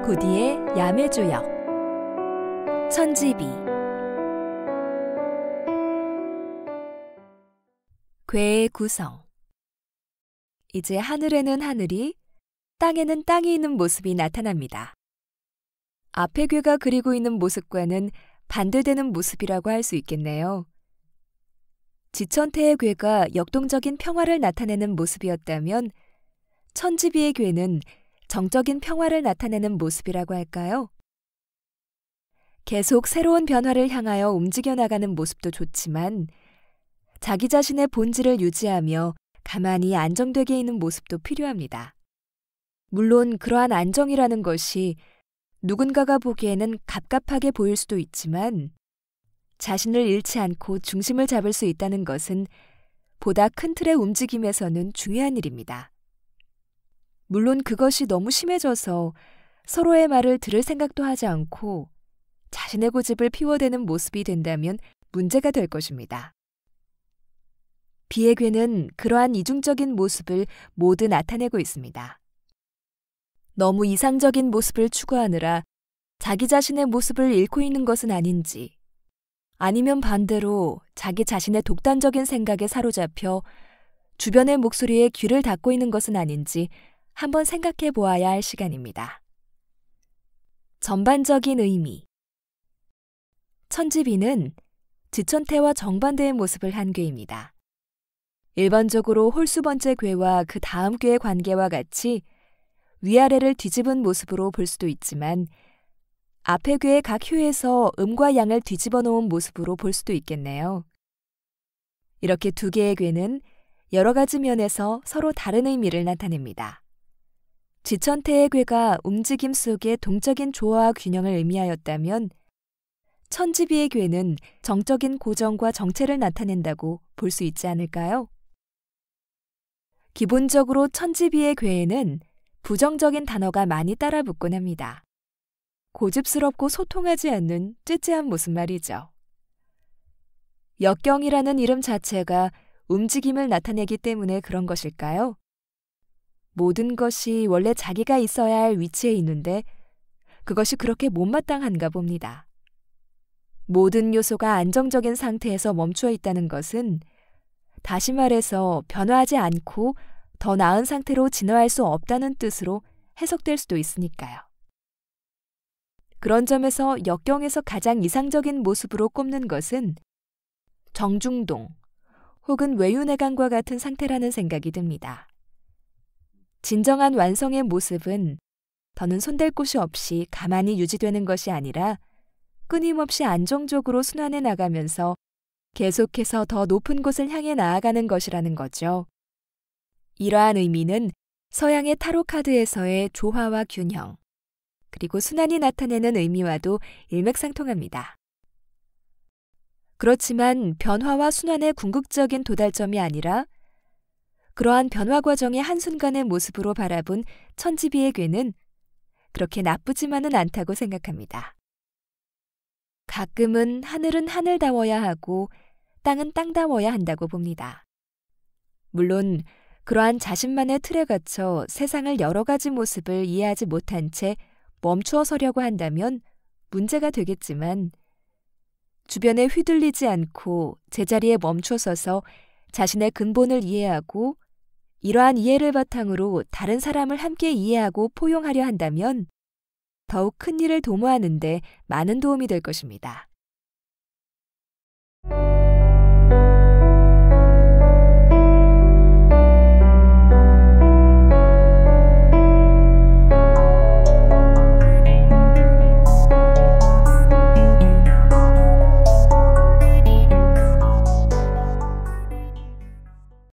고디의 야매주역 천지비 괴의 구성. 이제 하늘에는 하늘이, 땅에는 땅이 있는 모습이 나타납니다. 앞의 괴가 그리고 있는 모습과는 반대되는 모습이라고 할 수 있겠네요. 지천태의 괴가 역동적인 평화를 나타내는 모습이었다면 천지비의 괴는 정적인 평화를 나타내는 모습이라고 할까요? 계속 새로운 변화를 향하여 움직여 나가는 모습도 좋지만 자기 자신의 본질을 유지하며 가만히 안정되게 있는 모습도 필요합니다. 물론 그러한 안정이라는 것이 누군가가 보기에는 갑갑하게 보일 수도 있지만 자신을 잃지 않고 중심을 잡을 수 있다는 것은 보다 큰 틀의 움직임에서는 중요한 일입니다. 물론 그것이 너무 심해져서 서로의 말을 들을 생각도 하지 않고 자신의 고집을 피워대는 모습이 된다면 문제가 될 것입니다. 비의 괴는 그러한 이중적인 모습을 모두 나타내고 있습니다. 너무 이상적인 모습을 추구하느라 자기 자신의 모습을 잃고 있는 것은 아닌지, 아니면 반대로 자기 자신의 독단적인 생각에 사로잡혀 주변의 목소리에 귀를 닫고 있는 것은 아닌지 한번 생각해 보아야 할 시간입니다. 전반적인 의미. 천지비는 지천태와 정반대의 모습을 한 괴입니다. 일반적으로 홀수번째 괴와 그 다음 괴의 관계와 같이 위아래를 뒤집은 모습으로 볼 수도 있지만 앞의 괴의 각 효에서 음과 양을 뒤집어 놓은 모습으로 볼 수도 있겠네요. 이렇게 두 개의 괴는 여러 가지 면에서 서로 다른 의미를 나타냅니다. 지천태의 괴가 움직임 속의 동적인 조화와 균형을 의미하였다면 천지비의 괴는 정적인 고정과 정체를 나타낸다고 볼 수 있지 않을까요? 기본적으로 천지비의 괴에는 부정적인 단어가 많이 따라붙곤 합니다. 고집스럽고 소통하지 않는 째째한 모습 말이죠. 역경이라는 이름 자체가 움직임을 나타내기 때문에 그런 것일까요? 모든 것이 원래 자기가 있어야 할 위치에 있는데 그것이 그렇게 못마땅한가 봅니다. 모든 요소가 안정적인 상태에서 멈추어 있다는 것은 다시 말해서 변화하지 않고 더 나은 상태로 진화할 수 없다는 뜻으로 해석될 수도 있으니까요. 그런 점에서 역경에서 가장 이상적인 모습으로 꼽는 것은 정중동 혹은 외유내강과 같은 상태라는 생각이 듭니다. 진정한 완성의 모습은 더는 손댈 곳이 없이 가만히 유지되는 것이 아니라 끊임없이 안정적으로 순환해 나가면서 계속해서 더 높은 곳을 향해 나아가는 것이라는 거죠. 이러한 의미는 서양의 타로 카드에서의 조화와 균형, 그리고 순환이 나타내는 의미와도 일맥상통합니다. 그렇지만 변화와 순환의 궁극적인 도달점이 아니라 그러한 변화 과정의 한순간의 모습으로 바라본 천지비의 괴는 그렇게 나쁘지만은 않다고 생각합니다. 가끔은 하늘은 하늘다워야 하고 땅은 땅다워야 한다고 봅니다. 물론 그러한 자신만의 틀에 갇혀 세상을 여러 가지 모습을 이해하지 못한 채 멈추어 서려고 한다면 문제가 되겠지만 주변에 휘둘리지 않고 제자리에 멈춰 서서 자신의 근본을 이해하고 이러한 이해를 바탕으로 다른 사람을 함께 이해하고 포용하려 한다면 더욱 큰 일을 도모하는 데 많은 도움이 될 것입니다.